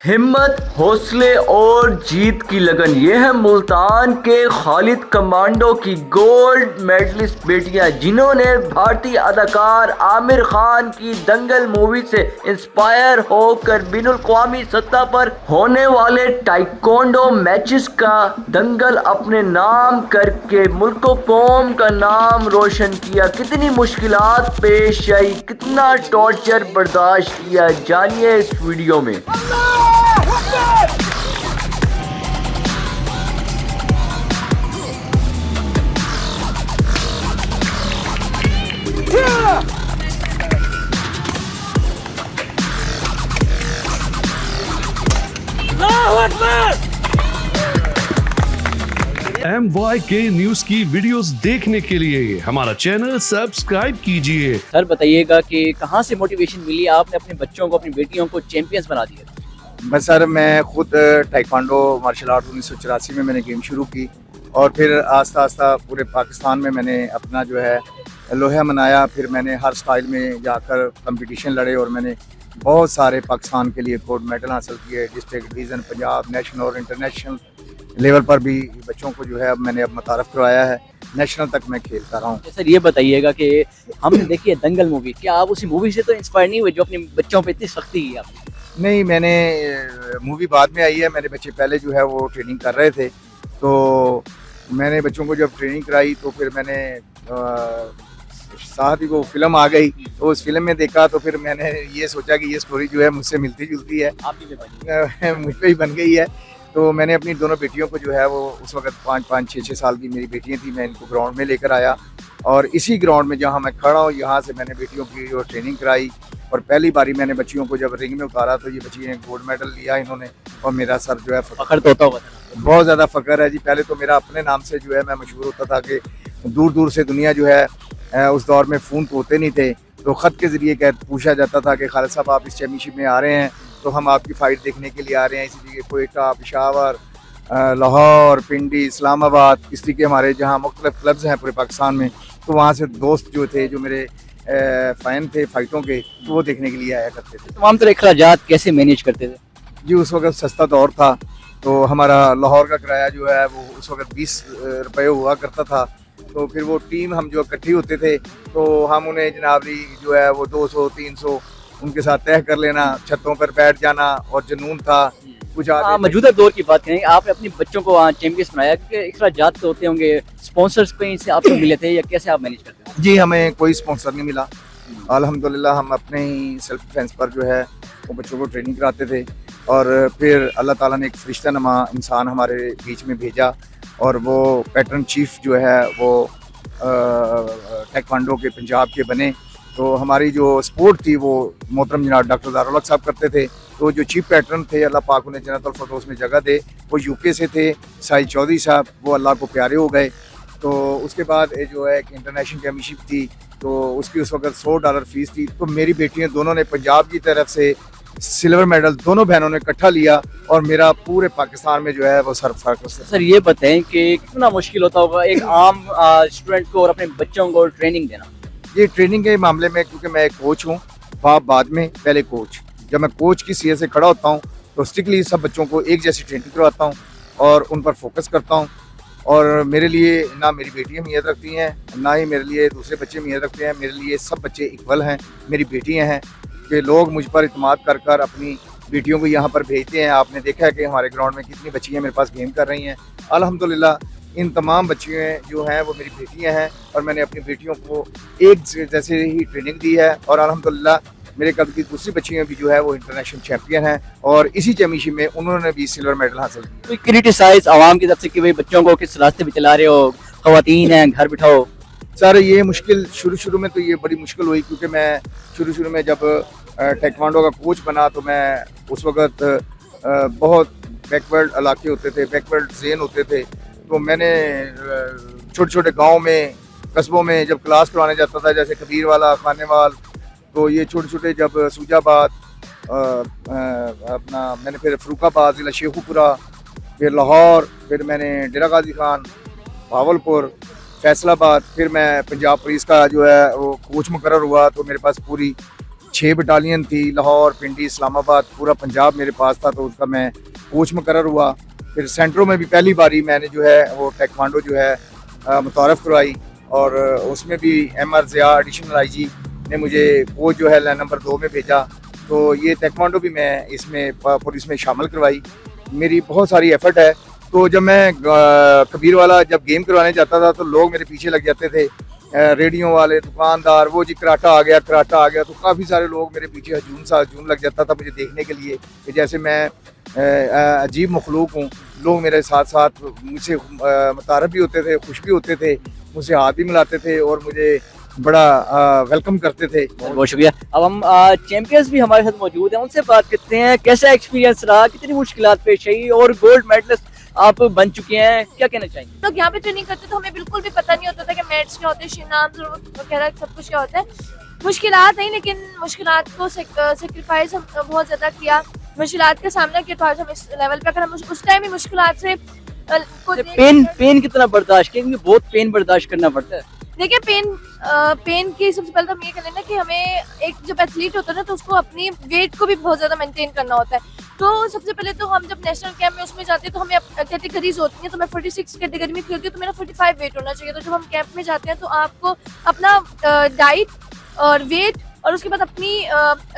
हिम्मत, हौसले और जीत की लगन, ये है मुल्तान के खालिद कमांडो की गोल्ड मेडलिस्ट बेटियां, जिन्होंने भारतीय अदाकार आमिर खान की दंगल मूवी से इंस्पायर होकर बिनुल क़वामी सतह पर होने वाले टाइकोंडो मैचेस का दंगल अपने नाम करके मुल्क कौम का नाम रोशन किया। कितनी मुश्किलात पेश आई, कितना टॉर्चर बर्दाश्त किया, जानिए इस वीडियो में। MYK न्यूज की वीडियोस देखने के लिए हमारा चैनल सब्सक्राइब कीजिए। सर बताइएगा कि कहाँ से मोटिवेशन मिली, आपने अपने बच्चों को, अपनी बेटियों को चैंपियंस बना दिया? बस सर, मैं खुद टाइक्वांडो मार्शल आर्ट 1984 में मैंने गेम शुरू की और फिर आस्ता आस्ता पूरे पाकिस्तान में मैंने अपना जो है लोहा मनाया। फिर मैंने हर स्टाइल में जाकर कंपटीशन लड़े और मैंने बहुत सारे पाकिस्तान के लिए गोल्ड मेडल हासिल किए। डिस्ट्रिक्ट, डिवीज़न, पंजाब, नेशनल और इंटरनेशनल लेवल पर भी बच्चों को जो है मैंने अब मुतारफ़ करवाया है। नेशनल तक मैं खेलता रहा हूँ। सर ये बताइए कि हमने देखी है दंगल मूवी, क्या आप उसी मूवी से तो इंस्पायर नहीं हुए जो अपने बच्चों पे इतनी सख्ती की आपने? नहीं, मैंने मूवी बाद में आई है। मेरे बच्चे पहले जो है वो ट्रेनिंग कर रहे थे, तो मैंने बच्चों को जब ट्रेनिंग कराई तो फिर मैंने साथ ही वो फिल्म आ गई, तो उस फिल्म में देखा तो फिर मैंने ये सोचा कि ये स्टोरी जो है मुझसे मिलती जुलती है, आप भी बनी। मुझ पे ही बन गई है। तो मैंने अपनी दोनों बेटियों को जो है वो उस वक्त 5-5, 6-6 साल की मेरी बेटियां थी, मैं इनको ग्राउंड में लेकर आया और इसी ग्राउंड में जहां मैं खड़ा हूं यहाँ से मैंने बेटियों की जो ट्रेनिंग कराई और पहली बारी मैंने बच्चियों को जब रिंग में उतारा तो ये बच्चियों ने गोल्ड मेडल लिया इन्होंने और मेरा सर जो है फखर तो होता होगा सर। बहुत ज़्यादा फ़ख्र है जी। पहले तो मेरा अपने नाम से जो है मैं मशहूर होता था कि दूर दूर से दुनिया जो है उस दौर में फ़ोन तो होते नहीं थे, तो ख़त के ज़रिए पूछा जाता था कि खालिद साहब आप इस चैम्पियनशिप में आ रहे हैं तो हम आपकी फ़ाइट देखने के लिए आ रहे हैं। इसी तरीके कोयटा, पेशावर, लाहौर, पिंडी, इस्लामाबाद, इस तरीके हमारे जहाँ मुख्तलिफ क्लब्स हैं पूरे पाकिस्तान में, तो वहाँ से दोस्त जो थे जो मेरे फ़ैन थे फ़ाइटों के, तो वो देखने के लिए आया करते थे। तमाम तरह अखराजात कैसे मैनेज करते थे? जी उस वक्त सस्ता दौर था, तो हमारा लाहौर का किराया जो है वो उस वक्त 20 रुपये हुआ करता था। तो फिर वो टीम हम जो इकट्ठी होते थे तो हम उन्हें जनाबरी जो है वो 200-300 उनके साथ तय कर लेना, छतों पर बैठ जाना और जुनून था कुछ। मौजूदा दौर की बात करें, आपने अपने बच्चों को वहाँ चैंपियंस बनाया, क्योंकि अखराजात तो होते होंगे, स्पॉन्सर्स कहीं से आपको मिले थे या कैसे आप मैनेज करते हैं? जी हमें कोई स्पॉन्सर नहीं मिला, अल्हम्दुलिल्लाह हम अपने ही सेल्फ डिफेंस पर जो है वो बच्चों को ट्रेनिंग कराते थे और फिर अल्लाह ताला ने एक फरिश्ता नमा इंसान हमारे बीच में भेजा और वो पैटर्न चीफ जो है वो टाइक्वांडो के पंजाब के बने। तो हमारी जो स्पोर्ट थी वो मोहतरम जनाब डॉक्टर ज़ारुल हक साहब करते थे, तो जो चीफ पैटर्न थे अल्लाह पाक उन्हें जन्नतुल फिरदौस में जगह दे, वो यूके से थे, साहिल चौधरी साहब, वो अल्लाह को प्यारे हो गए। तो उसके बाद जो है एक इंटरनेशनल चैम्पियनशिप थी, तो उसकी उस वक्त $100 फीस थी। तो मेरी बेटियां दोनों ने पंजाब की तरफ से सिल्वर मेडल दोनों बहनों ने इकट्ठा लिया और मेरा पूरे पाकिस्तान में जो है वो सर। सर ये बताएं कि कितना मुश्किल होता होगा एक आम स्टूडेंट को और अपने बच्चों को ट्रेनिंग देना? ये ट्रेनिंग के मामले में क्योंकि मैं एक कोच हूँ, बाप बाद में पहले कोच, जब मैं कोच की सीए से खड़ा होता हूँ तो स्ट्रिक्टली सब बच्चों को एक जैसी ट्रेनिंग करवाता हूँ और उन पर फोकस करता हूँ। और मेरे लिए ना मेरी बेटियां अहमियत रखती हैं, ना ही मेरे लिए दूसरे बच्चे अहमियत रखते हैं। मेरे लिए सब बच्चे इक्वल हैं, मेरी बेटियां हैं कि लोग मुझ पर इत्मीनान कर कर अपनी बेटियों को यहाँ पर भेजते हैं। आपने देखा है कि हमारे ग्राउंड में कितनी बच्चियाँ मेरे पास गेम कर रही हैं। अल्हम्दुलिल्लाह इन तमाम बच्चियाँ जो हैं वो मेरी बेटियाँ हैं और मैंने अपनी बेटियों को एक जैसे ही ट्रेनिंग दी है और अल्हम्दुलिल्लाह मेरे कल की दूसरी बच्चियाँ भी जो है वो इंटरनेशनल चैम्पियन हैं और इसी चैम्पियनशिप में उन्होंने भी सिल्वर मेडल हासिल किया। कोई क्रिटिसाइज आवाम की तरफ से कि भाई बच्चों को किस रास्ते पे चला रहे हो, खवातीन हैं घर बिठाओ? सर ये मुश्किल शुरू में तो ये बड़ी मुश्किल हुई, क्योंकि मैं शुरू में जब टाइक्वांडो का कोच बना तो मैं उस वक्त बहुत बैकवर्ड इलाके होते थे, बैकवर्ड ज़ेन होते थे, तो मैंने छोटे छोटे गाँव में, कस्बों में जब क्लास करवाने जाता था, जैसे कबीर वाला, खानेवाल, तो ये छोटे छोटे जब सूजाबाद अपना मैंने फिर फरुखाबाद ज़िला शेखुपुरा, फिर लाहौर, फिर मैंने डेरा गाजी खान, भावलपुर, फैसलाबाद, फिर मैं पंजाब पुलिस का जो है वो कोच मुकर्रर हुआ, तो मेरे पास पूरी 6 बटालियन थी, लाहौर, पिंडी, इस्लामाबाद, पूरा पंजाब मेरे पास था, तो उसका मैं कोच मुकर्रर हुआ। फिर सेंटरों में भी पहली बारी मैंने जो है वो टेक्वांडो जो है मुतारफ़ करवाई, और उसमें भी MR ज़िया एडिशनल IG ने मुझे कोच जो है लाइन नंबर 2 में भेजा। तो ये टेक्वांडो भी मैं इसमें पुलिस में शामिल करवाई। मेरी बहुत सारी एफर्ट है। तो जब मैं कबीर वाला जब गेम करवाने जाता था तो लोग मेरे पीछे लग जाते थे, रेडियो वाले, दुकानदार, वो जी कराटा आ गया, कराटा आ गया। तो काफ़ी सारे लोग मेरे पीछे हजूम लग जाता था मुझे देखने के लिए कि जैसे मैं अजीब मखलूक हूँ। लोग मेरे साथ साथ मुझसे मुतारफ़ भी होते थे, खुश भी होते थे, मुझसे हाथ भी मिलाते थे और मुझे बड़ा वेलकम करते थे। बहुत शुक्रिया। अब हम चैंपियंस भी हमारे साथ मौजूद हैं, उनसे बात करते हैं कैसा एक्सपीरियंस रहा, कितनी मुश्किलात पेश आई और गोल्ड मेडलिस्ट आप बन चुके हैं, क्या कहना चाहेंगे? लोग यहाँ पे ट्रेनिंग करते तो हमें बिल्कुल भी पता नहीं होता था कि मैट्स क्या होते हैं, शिनाम्स वगैरह सब कुछ क्या होता है। मुश्किलात नहीं, लेकिन मुश्किलात को सेक्रीफाइस हम बहुत ज़्यादा किया, मुश्किलात का सामना किया। तो आज हम इस लेवल पे, अगर हम उस टाइम ही मुश्किलात से पेन कितना बर्दाश्त किया, क्योंकि बहुत पेन बर्दाश्त करना पड़ता है। देखिए पेन की सबसे पहले तो हम ये कर लेना कि हमें एक जब एथलीट होता है ना तो उसको अपनी वेट को भी बहुत ज़्यादा मेंटेन करना होता है। तो सबसे पहले तो हम जब नेशनल कैंप में उसमें जाते हैं तो हमें कैटेगरीज होती हैं। तो मैं 46 कैटेगरी में खेलती हूँ, तो मेरा 45 वेट होना चाहिए। तो जब हम कैंप में जाते हैं तो आपको अपना डाइट और वेट और उसके बाद अपनी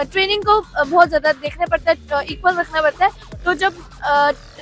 ट्रेनिंग को बहुत ज़्यादा देखना पड़ता है, इक्वल रखना पड़ता है। तो जब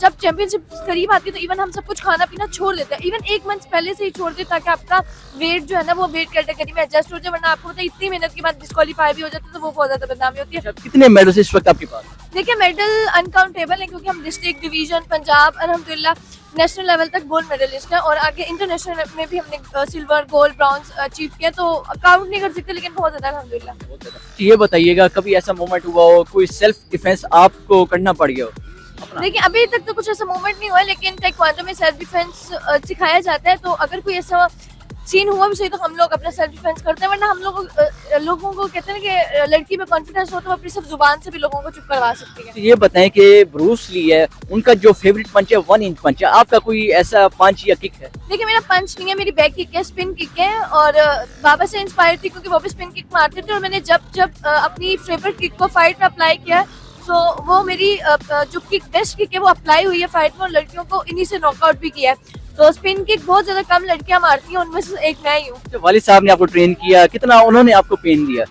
चैंपियनशिप करीब आती है तो इवन हम सब कुछ खाना पीना छोड़ देते हैं, इवन 1 मंथ पहले से ही छोड़ देते ताकि आपका वेट जो है ना वो वेट कैटेगरी में एडजस्ट हो जाए। वरना आपको पता है इतनी मेहनत के बाद डिस्क्वालीफाई भी हो जाता है तो वो बहुत ज़्यादा बदनामी होती है। कितने मेडल्स इस वक्त आपके पास? देखिए मेडल अनकाउंटेबल है, क्योंकि हम डिस्ट्रिक्ट, डिवीजन, पंजाब, अल्हम्दुलिल्लाह नेशनल लेवल तक गोल्ड मेडलिस्ट है और आगे इंटरनेशनल में भी हमने सिल्वर, गोल्ड, ब्रॉन्ज अचीव किया। तो काउंट नहीं कर सकते, लेकिन बहुत ज़्यादा अल्हम्दुलिल्लाह। ये बताइएगा कभी ऐसा मोमेंट हुआ हो, कोई सेल्फ डिफेंस आपको करना पड़ गया हो? देखिए अभी तक तो कुछ ऐसा मोमेंट नहीं हुआ है, लेकिन टेक्वांडो में सेल्फ डिफेंस सिखाया जाता है। तो अगर कोई ऐसा सीन हुआ भी सही तो हम लोग अपना सेल्फ डिफेंस करते हैं। वरना हम लोगों को कहते हैं कि लड़की में कॉन्फिडेंस हो तो अपनी सिर्फ जुबान से भी लोगों को चुप करवा सकती है। तो ये बताएं कि ब्रूस ली है, उनका जो फेवरेट पंच है 1 इंच पंच है, आपका कोई ऐसा पंच या किक है? देखिए मेरा पंच नहीं है, मेरी बैक किक है, स्पिन किक है। और बाबा से इंस्पायर थी क्योंकि वो भी स्पिन किक मारते थे। और मैंने जब अपनी फेवरेट किक को फाइट में अप्लाई किया तो वो मेरी जो किक बेस्ट किक है वो अप्लाई हुई है फाइट में, और लड़कियों को इन्हीं से नॉकआउट भी किया है। तो स्पिन किक बहुत ज्यादा कम लड़कियां मारती हैं, उनमें से एक मैं ही हूँ। तो वालिद साहब ने आपको ट्रेन किया, कितना उन्होंने आपको पेन दिया?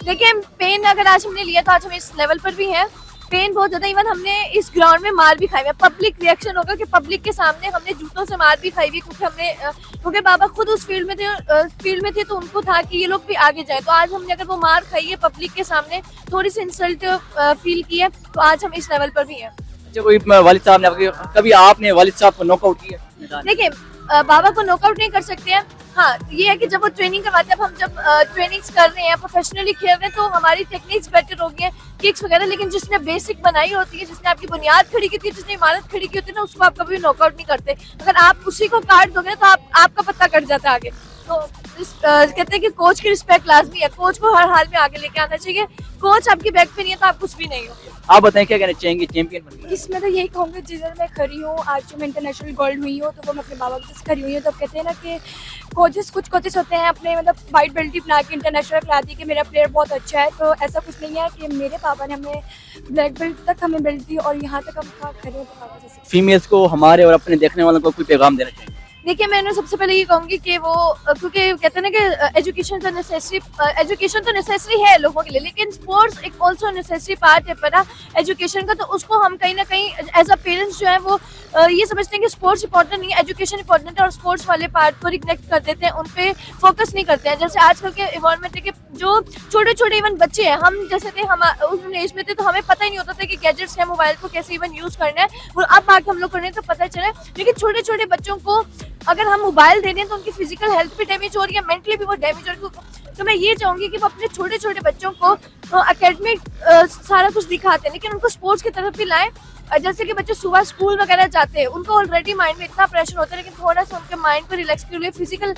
देखिए पेन अगर आज हमने लिया तो आज हम इस लेवल पर भी हैं। पेन बहुत ज्यादा, इवन हमने इस ग्राउंड में मार भी खाई है। पब्लिक रिएक्शन होगा कि पब्लिक के सामने हमने जूतों से मार भी खाई हुई, क्योंकि बाबा खुद उस फील्ड में थे तो उनको था कि ये लोग भी आगे जाए। तो आज हमने अगर वो मार खाई है पब्लिक के सामने, थोड़ी सी इंसल्ट फील की है, तो आज हम इस लेवल पर भी हैं। अच्छा, कोई वालिद साहब ने कभी आपने वालिद साहब को नॉकआउट किया? देखिए बाबा को नॉकआउट नहीं कर सकते हैं। हाँ ये है कि जब वो ट्रेनिंग करवाते हैं, अब हम जब ट्रेनिंग्स कर रहे हैं, प्रोफेशनली खेल रहे हैं, तो हमारी टेक्निक्स बेटर हो गई हैं, किक्स वगैरह। लेकिन जिसने बेसिक बनाई होती है, जिसने आपकी बुनियाद खड़ी की थी, जिसने इमारत खड़ी की होती है ना, उसको आप कभी नॉकआउट नहीं करते। अगर आप उसी को काट दोगे ना तो आपका पत्ता कट जाता है आगे। तो कहते हैं कि कोच की रिस्पेक्ट लाजमी है, कोच को हर हाल में आगे लेके आना चाहिए। कोच आपकी बैक पे नहीं है तो आप कुछ भी नहीं हो। आप बताएं क्या कहना चाहेंगे चैंपियन बन गए? इसमें तो यही कहूँगी जिधर मैं खड़ी हूँ आज, जो मैं इंटरनेशनल गोल्ड हुई हूँ तो वो मैं अपने बाबा की खड़ी हुई हूँ। तो कहते हैं ना कि कुछ कोचेस होते हैं अपने मतलब वाइट बेल्ट ही बना के इंटरनेशनल करा दी कि मेरा प्लेयर बहुत अच्छा है। तो ऐसा कुछ नहीं है कि मेरे पापा ने हमें ब्लैक बेल्ट तक हमें बेल्ट दी और यहाँ तक हम खड़े हैं पापा जैसे। फीमेल्स को हमारे और अपने देखने वालों को कोई पैगाम देना चाहिए? देखिए मैंने सबसे पहले ये कहूँगी कि वो क्योंकि कहते हैं ना कि एजुकेशन तो नेसेसरी है लोगों के लिए, लेकिन स्पोर्ट्स एक ऑल्सो नेसेसरी पार्ट है पता एजुकेशन का। तो उसको हम कहीं ना कहीं एज अ पेरेंट्स जो है वो ये समझते हैं कि स्पोर्ट्स इंपॉर्टेंट नहीं है, एजुकेशन इंपॉर्टेंट है, और स्पोर्ट्स वाले पार्ट को रिग्नेक्ट कर देते हैं, उन पे फोकस नहीं करते हैं। जैसे आजकल के इन्वायरमेंट के जो छोटे छोटे इवन बच्चे हैं, हम जैसे थे, हम उस एज में थे तो हमें पता ही नहीं होता था कि गैजेट्स है, मोबाइल को कैसे इवन यूज़ करना है, और अब आके हम लोग करने तो पता चले। लेकिन छोटे छोटे बच्चों को अगर हम मोबाइल दे रहे हैं तो उनकी फिजिकल हेल्थ भी डैमेज हो रही है, मेंटली भी वो डैमेज हो रही है। तो मैं ये चाहूंगी कि वो अपने छोटे छोटे बच्चों को एकेडमिक सारा कुछ दिखाते हैं, लेकिन उनको स्पोर्ट्स की तरफ भी लाएं। जैसे कि बच्चे सुबह स्कूल वगैरह जाते हैं, उनको ऑलरेडी माइंड में इतना प्रेशर होता है, लेकिन थोड़ा सा उनके माइंड को रिलैक्स के लिए, फिजिकल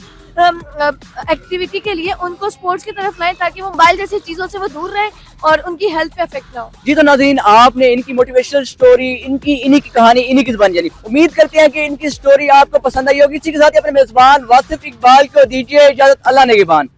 एक्टिविटी के लिए उनको स्पोर्ट्स की तरफ लाएं, ताकि वो मोबाइल जैसी चीज़ों से वो दूर रहे और उनकी हेल्थ पे इफेक्ट ना हो। जी तो नाज़रीन, आपने इनकी मोटिवेशनल स्टोरी, इन्हीं की कहानी, इन्हीं की ज़ुबान जानी। उम्मीद करते हैं कि इनकी स्टोरी आपको पसंद आई होगी। इसी के साथ ही अपने मेज़बान वासिफ इकबाल को दीजिए इजाज़त। अल्लाह निगहबान।